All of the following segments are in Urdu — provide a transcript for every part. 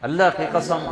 اللہ کی قسم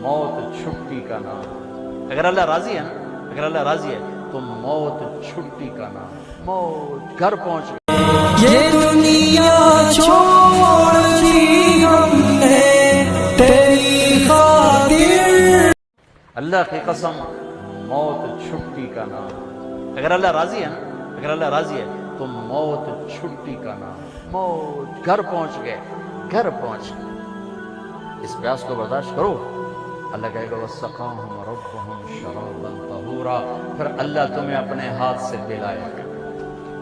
موت چھٹی کا نام. اگر اللہ راضی ہے نا، اگر اللہ راضی ہے تو موت چھٹی کا نام. موت گھر پہنچ گئی. یہ دنیا چھوڑ دی ہم نے تیری خاطر. اللہ کی قسم موت چھٹی کا نام. اگر اللہ راضی ہے نا، اگر اللہ راضی ہے تو موت چھٹی کا نام. موت گھر پہنچ گئے، گھر پہنچ گئے. اس پیاس کو برداشت کرو. اللہ کہے گا وَسَقَاهُمْ رَبُّهُمْ شَرَابًا طَهُورًا. پھر اللہ تمہیں اپنے ہاتھ سے پلائے گا،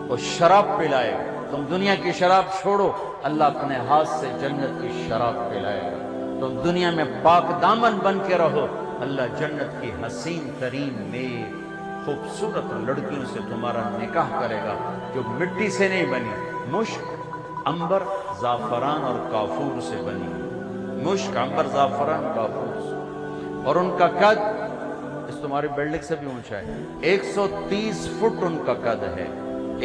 وہ شراب پلائے گا. تم دنیا کی شراب چھوڑو، اللہ اپنے ہاتھ سے جنت کی شراب پلائے گا. تم دنیا میں پاک دامن بن کے رہو، اللہ جنت کی حسین ترین نیک خوبصورت لڑکیوں سے تمہارا نکاح کرے گا، جو مٹی سے نہیں بنی، مشک، عنبر، زعفران اور کافور سے بنی. مشک، عنبر، زعفران، کافور سے. اور ان کا قد اس تمہاری بلڈنگ سے بھی اونچا ہے. 130 فٹ ان کا قد ہے.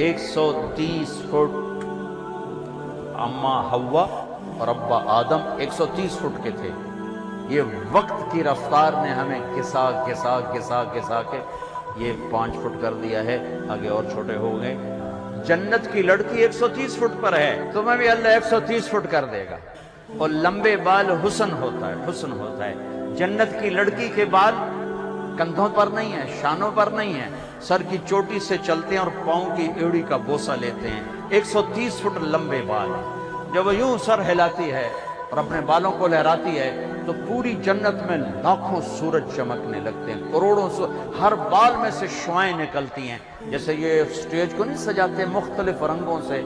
130 فٹ. اماں حوا اور ابا آدم 130 فٹ کے تھے. یہ وقت کی رفتار نے ہمیں گھسا گھسا گھسا گھسا کے یہ 5 فٹ کر دیا ہے. آگے اور چھوٹے ہو گئے. جنت کی لڑکی 130 فٹ پر ہے، تمہیں بھی اللہ 130 فٹ کر دے گا. اور لمبے بال حسن ہوتا ہے، حسن ہوتا ہے. جنت کی لڑکی کے بال کندھوں پر نہیں ہیں، شانوں پر نہیں ہیں، سر کی چوٹی سے چلتے ہیں اور پاؤں کی ایڑی کا بوسہ لیتے ہیں. 130 فٹ لمبے بال. جب وہ یوں سر ہلاتی ہے اور اپنے بالوں کو لہراتی ہے تو پوری جنت میں لاکھوں سورج چمکنے لگتے ہیں، کروڑوں ہر بال میں سے شعائیں نکلتی ہیں. جیسے یہ سٹیج کو نہیں سجاتے مختلف رنگوں سے،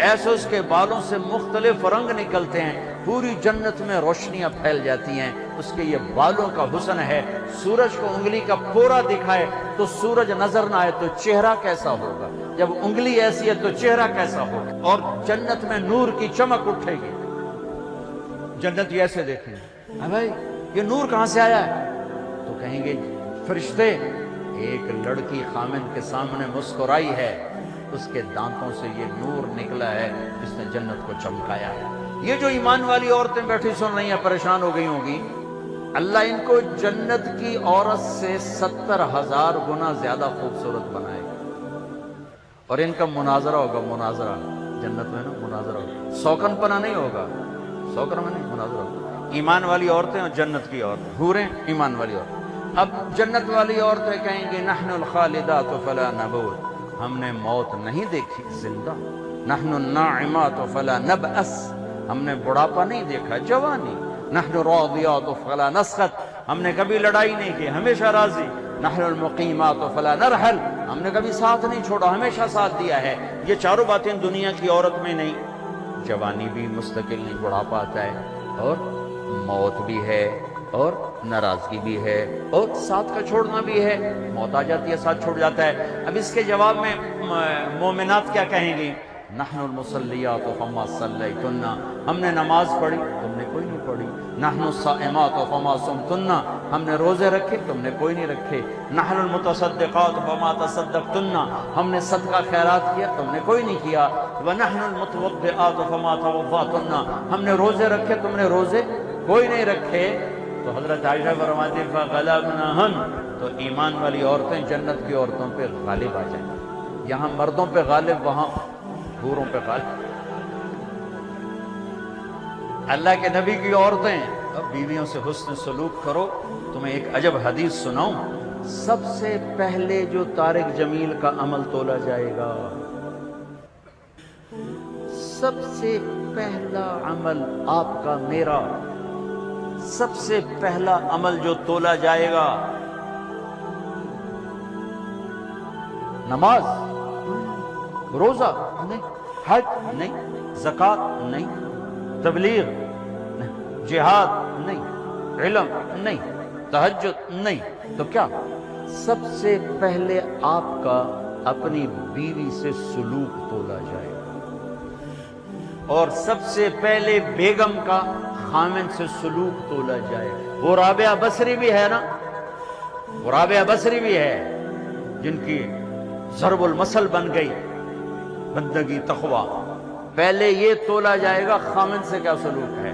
ایسے اس کے بالوں سے مختلف رنگ نکلتے ہیں. پوری جنت میں روشنیاں پھیل جاتی ہیں. اس کے یہ بالوں کا حسن ہے. سورج کو انگلی کا پورا دکھائے تو سورج نظر نہ آئے تو چہرہ کیسا ہوگا؟ جب انگلی ایسی ہے تو چہرہ کیسا ہوگا؟ اور جنت میں نور کی چمک اٹھے گی. جنت ایسے دیکھیں گے، بھائی یہ نور کہاں سے آیا ہے؟ تو کہیں گے فرشتے، ایک لڑکی خامن کے سامنے مسکرائی ہے، اس کے دانتوں سے یہ نور نکلا ہے جس نے جنت کو چمکایا ہے. یہ جو ایمان والی عورتیں بیٹھی سن رہی ہیں پریشان ہو گئی ہوں گی، اللہ ان کو جنت کی عورت سے 70,000 گنا زیادہ خوبصورت بنائے گا. اور ان کا مناظرہ ہوگا، مناظرہ جنت میں نا مناظرہ ہوگا. سوکن پنا نہیں ہوگا، سوکن میں نہیں، مناظرہ ہوگا. ایمان والی عورتیں اور جنت کی عورتیں، حوریں ایمان والی عورتیں. اب جنت والی عورتیں کہیں گے نحن الخالدات فلا نموت، ہم نے موت نہیں دیکھی زندہ. نحن الناعمات فلا نبأس، ہم نے بڑھاپا نہیں دیکھا، جوانی. نحن الراضیات فلا نسخط، ہم نے کبھی لڑائی نہیں کی، ہمیشہ راضی. نحن المقیمات فلا نرحل، ہم نے کبھی ساتھ نہیں چھوڑا، ہمیشہ ساتھ دیا ہے. یہ چاروں باتیں دنیا کی عورت میں نہیں. جوانی بھی مستقل نہیں، بڑھاپا آتا ہے، اور موت بھی ہے، اور ناراضگی بھی ہے، اور ساتھ کا چھوڑنا بھی ہے. موت آ جاتی ہے، ساتھ چھوڑ جاتا ہے. اب اس کے جواب میں مومنات کیا کہیں گی؟ نحن المصلیات فما صلیتن، ہم نے نماز پڑھی، تم نے کوئی نہیں پڑھی. نحن الصائمات فما صمتن، ہم نے روزے رکھے، تم نے کوئی نہیں رکھے. نحن المتصدقات فما تصدقتن، ہم نے صدقہ خیرات کیا، تم نے کوئی نہیں کیا. ونحن المتوضئات فما توضأتن، ہم نے روزے رکھے، تم نے روزے کوئی نہیں رکھے. تو حضرت عائشہ فرماتی فغلبنہن، تو ایمان والی عورتیں جنت کی عورتوں پہ غالب آ جائیں. یہاں مردوں پہ غالب، وہاں حوروں پہ غالب. اللہ کے نبی کی عورتیں، اب بیویوں سے حسن سلوک کرو. تمہیں ایک عجب حدیث سناؤں. سب سے پہلے جو طارق جمیل کا عمل تولا جائے گا، سب سے پہلا عمل آپ کا میرا، سب سے پہلا عمل جو تولا جائے گا، نماز روزہ نہیں، حج نہیں، زکوٰۃ نہیں، تبلیغ نہیں، جہاد نہیں، علم نہیں، تہجد نہیں. تو کیا سب سے پہلے آپ کا اپنی بیوی سے سلوک تولا جائے گا، اور سب سے پہلے بیگم کا خامن سے سلوک تولا جائے گا. وہ رابعہ بصری بھی ہے نا، وہ رابعہ بصری بھی ہے جن کی ضرب المثل بن گئی بندگی تقویٰ. پہلے یہ تولا جائے گا خامن سے کیا سلوک ہے.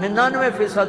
99%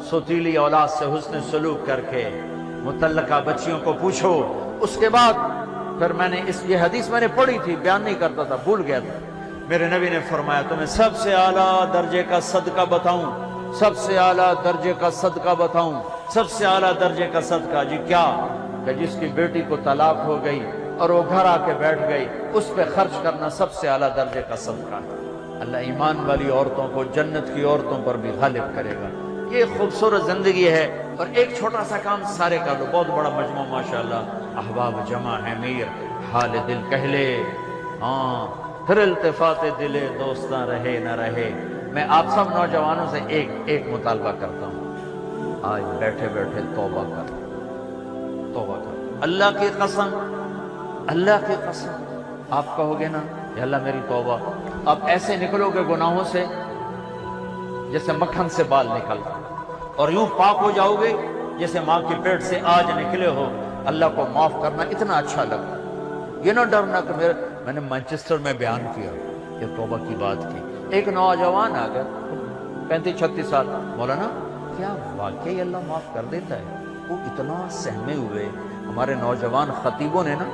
سوتیلی اولاد سے حسن سلوک کر کے متعلقہ بچیوں کو پوچھو. اس کے بعد پھر میں نے یہ حدیث میں نے پڑھی تھی، بیان نہیں کرتا تھا، بھول گیا تھا. میرے نبی نے فرمایا تمہیں سب سے اعلیٰ درجے کا صدقہ بتاؤں، سب سے اعلیٰ درجے کا صدقہ بتاؤں، سب سے اعلیٰ درجے کا صدقہ. جی کیا؟ کہ جس کی بیٹی کو طلاق ہو گئی اور وہ گھر آ کے بیٹھ گئی، اس پہ خرچ کرنا سب سے اعلیٰ درجے کا صدقہ ہے. اللہ ایمان والی عورتوں کو جنت کی عورتوں پر بھی غالب کرے گا. یہ خوبصورت زندگی ہے. اور ایک چھوٹا سا کام سارے کر لو. بہت بڑا مجموعہ ماشاءاللہ، احباب جمع ہے، میر حال دل کہہ لے، ہاں پھر التفات دل دوستاں رہے نہ رہے. میں آپ سب نوجوانوں سے ایک مطالبہ کرتا ہوں، آج بیٹھے بیٹھے توبہ کر، توبہ کر. اللہ کی قسم، اللہ کی قسم آپ کہو گے نا یا اللہ میری توبہ، آپ ایسے نکلو گے گناہوں سے جیسے مکھن سے بال نکلتا، اور یوں پاک ہو جاؤ گے جیسے ماں کے پیٹ سے آج نکلے ہو. اللہ کو معاف کرنا اتنا اچھا لگتا. یہ نہ ڈرنا کہ میں نے مانچسٹر میں بیان کیا، یہ توبہ کی بات کی. ایک نوجوان آ گیا 35-36 سال، مولانا کیا واقعی اللہ معاف کر دیتا ہے؟ وہ اتنا سہمے ہوئے. ہمارے نوجوان خطیبوں نے نا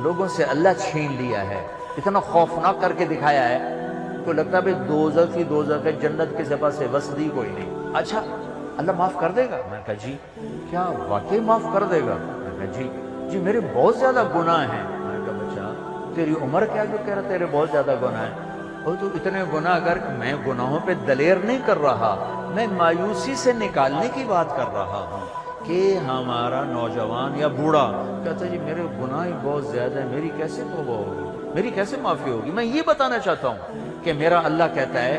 لوگوں سے اللہ چھین لیا ہے، اتنا خوفناک کر کے دکھایا ہے تو لگتا ہے بھئی دوزخ ہے، جنت کے سپاس سے وسدی کوئی نہیں. اچھا اللہ معاف کر دے گا؟ میں نے کہا جی. کیا واقعی معاف کر دے گا؟ میں نے کہا جی میرے بہت زیادہ گناہ ہیں. میں نے کہا بچہ تیری عمر کیا جو کہہ رہا تیرے بہت زیادہ گناہ ہیں؟ اور تو اتنے گناہ کر کہ میں گناہوں پہ دلیر نہیں کر رہا، میں مایوسی سے نکالنے کی بات کر رہا ہوں. کہ ہمارا نوجوان یا بوڑھا کہتا جی میرے گناہ ہی بہت زیادہ ہیں، میری کیسے توبہ ہوگی، میری کیسے معافی ہوگی؟ میں یہ بتانا چاہتا ہوں کہ میرا اللہ کہتا ہے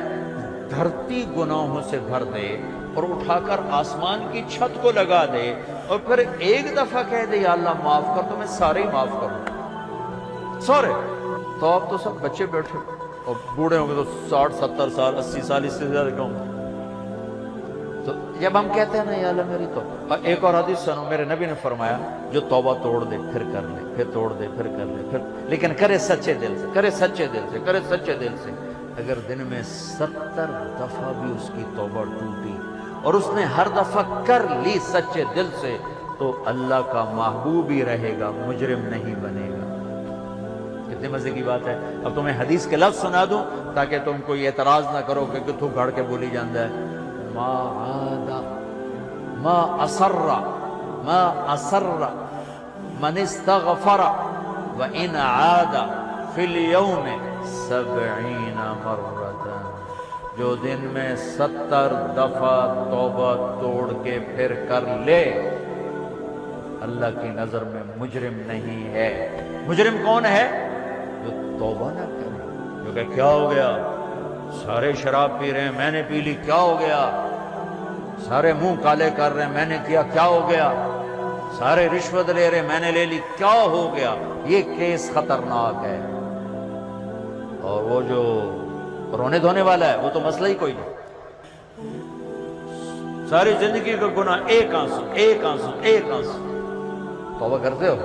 دھرتی گناہوں سے بھر دے اور اٹھا کر آسمان کی چھت کو لگا دے اور پھر ایک دفعہ کہہ دے یا اللہ معاف کر، تو میں سارے ہی معاف کروں سارے. تو اب تو سب بچے بیٹھے اور بوڑھے ہوں گے تو 60-70 سال 80 سال اس سے زیادہ کہوں. تو جب ہم کہتے ہیں نا یا اللہ میری توبہ، ایک اور حدیث سنو، میرے نبی نے فرمایا جو توبہ توڑ دے پھر کر لے، پھر توڑ دے پھر کر لے، پھر لیکن کرے سچے دل سے، کرے سچے دل سے، کرے سچے دل سے. اگر دن میں 70 دفعہ بھی اس کی توبہ ٹوٹی اور اس نے ہر دفعہ کر لی سچے دل سے تو اللہ کا محبوب ہی رہے گا، مجرم نہیں بنے گا. کتنے مزے کی بات ہے. اب تمہیں حدیث کے لفظ سنا دوں تاکہ تم کوئی اعتراض نہ کرو کہ کتوں گھڑ کے بولی جاندہ ہے. ما عاد ما اصر من استغفر وان عاد فی اليوم 70 مرتا. جو دن میں 70 دفعہ توبہ توڑ کے پھر کر لے اللہ کی نظر میں مجرم نہیں ہے. مجرم کون ہے؟ جو توبہ نہ کرے، جو کہ کیا ہو گیا، سارے شراب پی رہے ہیں میں نے پی لی، کیا ہو گیا، سارے منہ کالے کر رہے ہیں میں نے کیا، کیا ہو گیا، سارے رشوت لے رہے ہیں میں نے لے لی، کیا ہو گیا. یہ کیس خطرناک ہے. اور وہ جو رونے دھونے والا ہے وہ تو مسئلہ ہی کوئی نہیں. ساری زندگی کا گناہ ایک آنسو ایک آنسو ایک آنسو. توبہ کرتے ہو؟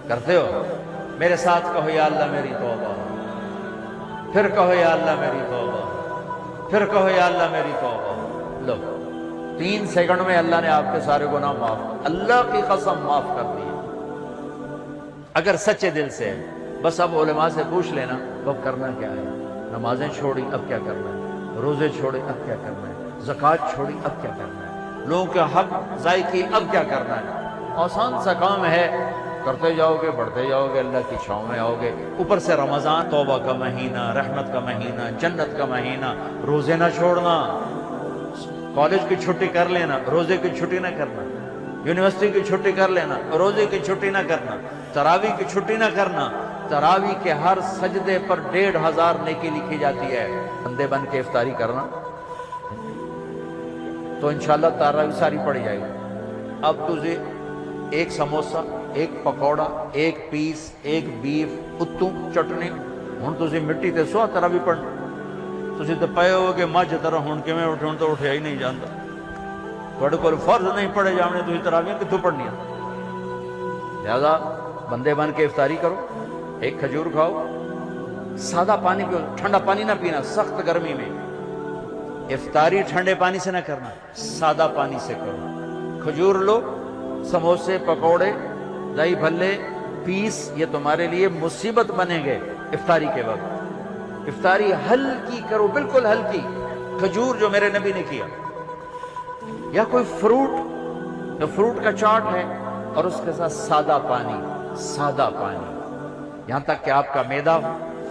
کرتے ہو؟ میرے ساتھ کہو یا اللہ میری توبہ، پھر کہو یا اللہ میری توبہ، پھر کہو یا اللہ میری توبہ. لو 3 سیکنڈ میں اللہ نے آپ کے سارے گناہ معاف، اللہ کی قسم معاف کر دیے اگر سچے دل سے. بس اب علماء سے پوچھ لینا تو اب کرنا کیا ہے. نمازیں چھوڑی اب کیا کرنا ہے، روزے چھوڑے اب کیا کرنا ہے، زکوٰۃ چھوڑی اب کیا کرنا ہے، لوگوں کے حق ضائع کی اب کیا کرنا ہے. آسان سا کام ہے، کرتے جاؤ گے بڑھتے جاؤ گے، اللہ کی چھاؤں میں آؤ گے. اوپر سے رمضان توبہ کا مہینہ، رحمت کا مہینہ، جنت کا مہینہ. روزے نہ چھوڑنا، کالج کی چھٹی کر لینا، روزے کی چھٹی نہ کرنا، یونیورسٹی کی چھٹی کر لینا، روزے کی چھٹی نہ کرنا، تراویح کی چھٹی نہ کرنا. تراویح کے ہر سجدے پر 1500 نیکی لکھی جاتی ہے. بندے بن کے افطاری کرنا تو انشاءاللہ تراویح ساری پڑ جائے گی. اب تجھے ایک سموسا، ایک پکوڑا، ایک پیس، ایک بیف، اتوں چٹنی، ہوں تجھے مٹی تے سو تراویح پڑھنا. تجھے تو پائے ہو کہ مجھ طرح ہوں کہ میں اٹھوں تو اٹھیا ہی نہیں جانتا. تھوڑے کو فرض نہیں پڑے جانے تجھے تراویح کتوں پڑھنی ہے. لہذا بندے بن کے افطاری کرو، ایک کھجور کھاؤ، سادہ پانی پیو، ٹھنڈا پانی نہ پینا سخت گرمی میں. افطاری ٹھنڈے پانی سے نہ کرنا، سادہ پانی سے کرو۔ کھجور لو، سموسے، پکوڑے، دہی بھلے، پیس، یہ تمہارے لیے مصیبت بنیں گے افطاری کے وقت۔ افطاری ہلکی کرو، بالکل ہلکی، کھجور جو میرے نبی نے کیا، یا کوئی فروٹ، جو فروٹ کا چاٹ ہے، اور اس کے ساتھ سادہ پانی، سادہ پانی، یہاں تک کہ آپ کا معدہ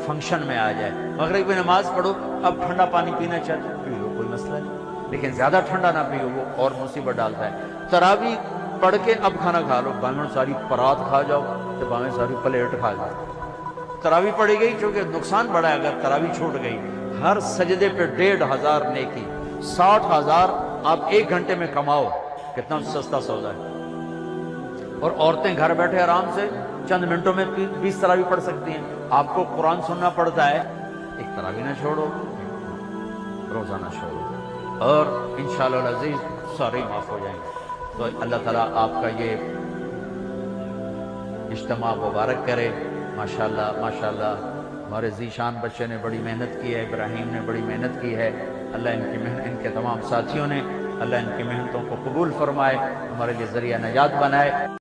فنکشن میں آ جائے۔ مغرب کی نماز پڑھو، اب ٹھنڈا پانی پینا چاہتے پی لو، کوئی مسئلہ نہیں، لیکن زیادہ ٹھنڈا نہ پیو، وہ اور مصیبت ڈالتا ہے۔ تراویح پڑھ کے اب کھانا کھا لو، باہیں ساری پرات کھا جاؤ تو باہیں ساری پلیٹ کھا جاؤ۔ تراویح پڑھی گئی، چونکہ نقصان بڑا ہے اگر تراویح چھوٹ گئی، ہر سجدے پہ 1500 نیکی، 60,000 آپ 1 گھنٹے میں کماؤ، کتنا سستا سودا ہے۔ اور عورتیں گھر بیٹھے آرام سے چند منٹوں میں 20 تراویح پڑھ سکتی ہیں۔ آپ کو قرآن سننا پڑتا ہے، ایک تراویح نہ چھوڑو، روزانہ چھوڑو، اور انشاءاللہ العزیز سارے معاف ہو جائیں گے۔ تو اللہ تعالیٰ آپ کا یہ اجتماع مبارک کرے۔ ماشاءاللہ ماشاءاللہ، ہمارے ذیشان بچے نے بڑی محنت کی ہے، ابراہیم نے بڑی محنت کی ہے، اللہ ان کے تمام ساتھیوں نے، اللہ ان کی محنتوں کو قبول فرمائے، ہمارے لیے ذریعہ نجات بنائے۔